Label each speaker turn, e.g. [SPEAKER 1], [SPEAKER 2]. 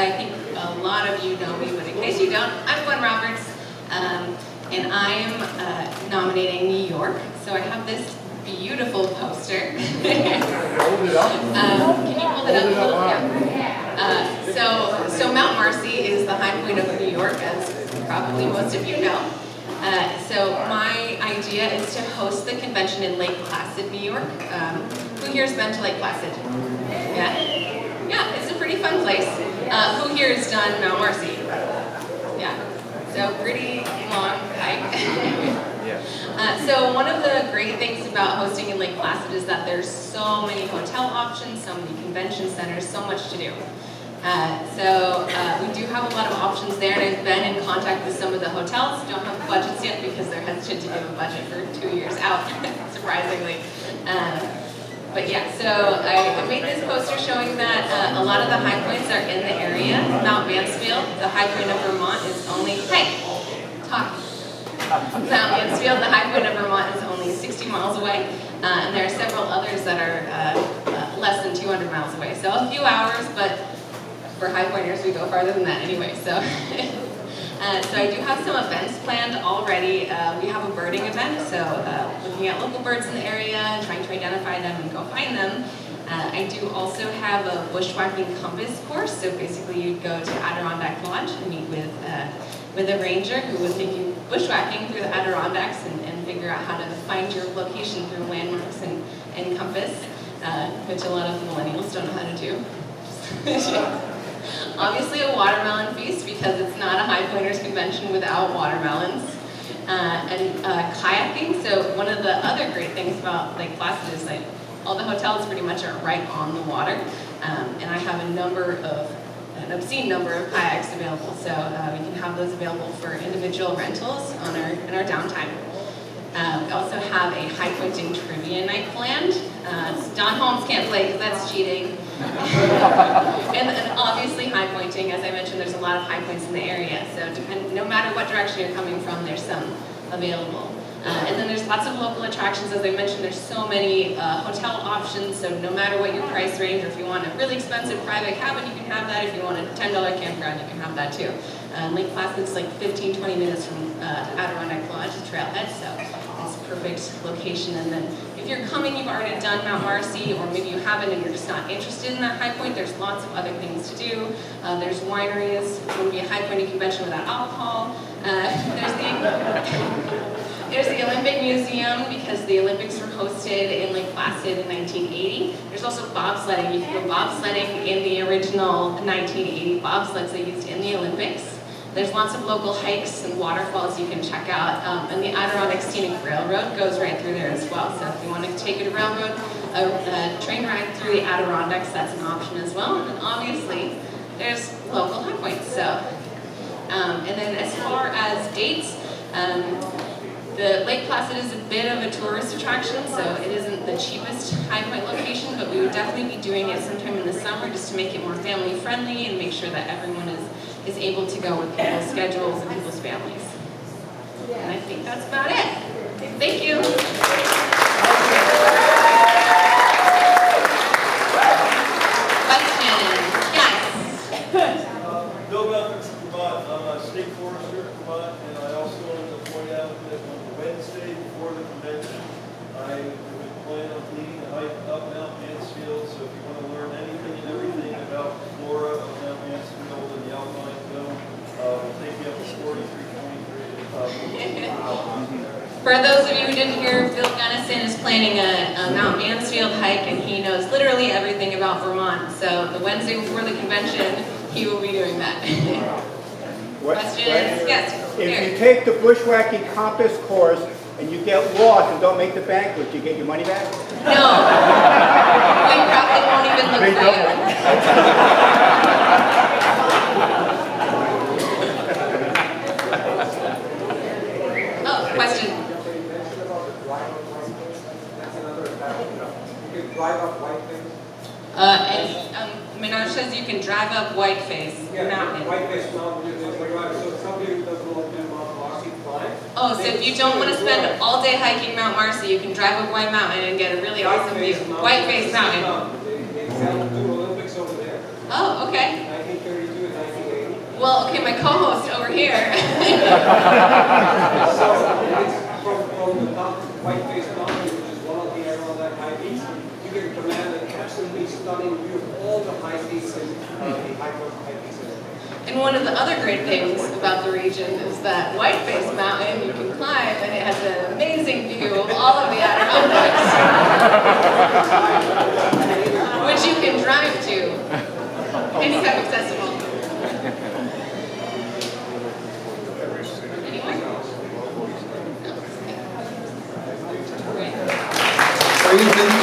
[SPEAKER 1] I think a lot of you know me, but in case you don't, I'm Gwynn Roberts, and I'm nominating New York. So I have this beautiful poster.
[SPEAKER 2] Hold it up.
[SPEAKER 1] Can you hold it up a little? Yeah. So Mount Marcy is the high point of New York, as probably most of you know. So my idea is to host the convention in Lake Placid, New York. Who here's been to Lake Placid? Yeah? Yeah, it's a pretty fun place. Who here has done Mount Marcy? Yeah. So pretty long hike. So one of the great things about hosting in Lake Placid is that there's so many hotel options, so many convention centers, so much to do. We do have a lot of options there, and I've been in contact with some of the hotels. Don't have budgets yet because they're hesitant to give a budget for 2 years out, surprisingly. But yeah, so I made this poster showing that a lot of the high points are in the area. Mount Mansfield, the high point of Vermont, is only, Mount Mansfield, the high point of Vermont, is only 60 miles away. And there are several others that are less than 200 miles away. So a few hours, but for high pointers, we go farther than that anyway. So I do have some events planned already. We have a birding event, so looking at local birds in the area, trying to identify them and go find them. I do also have a bushwhacking compass course, so basically you'd go to Adirondack Lodge and meet with a ranger who would take you bushwhacking through the Adirondacks and figure out how to find your location through landmarks and compass, which a lot of millennials don't know how to do. Obviously a watermelon feast, because it's not a high pointers convention without watermelons. And kayaking, so one of the other great things about Lake Placid is like all the hotels pretty much are right on the water. And I have an obscene number of kayaks available, so we can have those available for individual rentals in our downtime. We also have a high pointing trivia night planned. Don Holmes can't play because that's cheating. and obviously high pointing, as I mentioned, there's a lot of high points in the area, so no matter what direction you're coming from, there's some available. And then there's lots of local attractions. As I mentioned, there's so many hotel options, so no matter what your price range, or if you want a really expensive private cabin, you can have that. If you want a $10 campground, you can have that too. Lake Placid's like 15-20 minutes from Adirondack Lodge, the trailhead, so it's a perfect location. And then if you're coming, you've already done Mount Marcy, or maybe you haven't and you're just not interested in that high point, there's lots of other things to do. There's wineries. It wouldn't be a high pointing convention without alcohol. There's the Olympic Museum, because the Olympics were hosted in Lake Placid in 1980. There's also bobsledding. You can go bobsledding in the original 1980 bobsleds they used in the Olympics. There's lots of local hikes and waterfalls you can check out, and the Adirondack Scenic Railroad goes right through there as well. So if you want to take a railroad, a train ride through the Adirondacks, that's an option as well. And then obviously, there's local high points. So, and then as far as dates, the Lake Placid is a bit of a tourist attraction, so it isn't the cheapest high point location, but we would definitely be doing it sometime in the summer just to make it more family friendly and make sure that everyone is able to go with people's schedules and people's families. And I think that's about it. Thank you. Question? Yes.
[SPEAKER 3] Bill Guthrie from Vermont. I'm a state forester in Vermont, and I also wanted to point out that on Wednesday before the convention, I would plan on leading a hike up Mount Mansfield. So if you want to learn anything and everything about the flora of Mount Mansfield and the alpine zone, we'll take you up to 4323.
[SPEAKER 1] For those of you who didn't hear, Phil Gunnison is planning a Mount Mansfield hike, and he knows literally everything about Vermont. So the Wednesday before the convention, he will be doing that. Questions? Yes.
[SPEAKER 2] If you take the bushwhacking compass course and you get lost and don't make the banquet, you get your money back?
[SPEAKER 1] No. We probably won't even look for you. Oh, question.
[SPEAKER 4] You can drive up Whiteface.
[SPEAKER 1] Minaj says you can drive up Whiteface Mountain.
[SPEAKER 4] Whiteface Mountain. So somebody who doesn't want to do Mount Marcy fly.
[SPEAKER 1] Oh, so if you don't want to spend all day hiking Mount Marcy, you can drive up White Mountain and get a really awesome view. Whiteface Mountain.
[SPEAKER 4] They do Olympics over there.
[SPEAKER 1] Oh, okay.
[SPEAKER 4] 1932 and
[SPEAKER 1] Well, okay, my co-host over here.
[SPEAKER 4] So, it's from the top, White Face Mountain, which is one of the areas on that high peaks, you can command an absolutely stunning view of all the high peaks and the high peaks.
[SPEAKER 1] And one of the other great things about the region is that Whiteface Mountain you can climb, and it has an amazing view of all of the Adirondacks, which you can drive to, handicap accessible. Anyone? No? Okay. Great.
[SPEAKER 5] Ladies and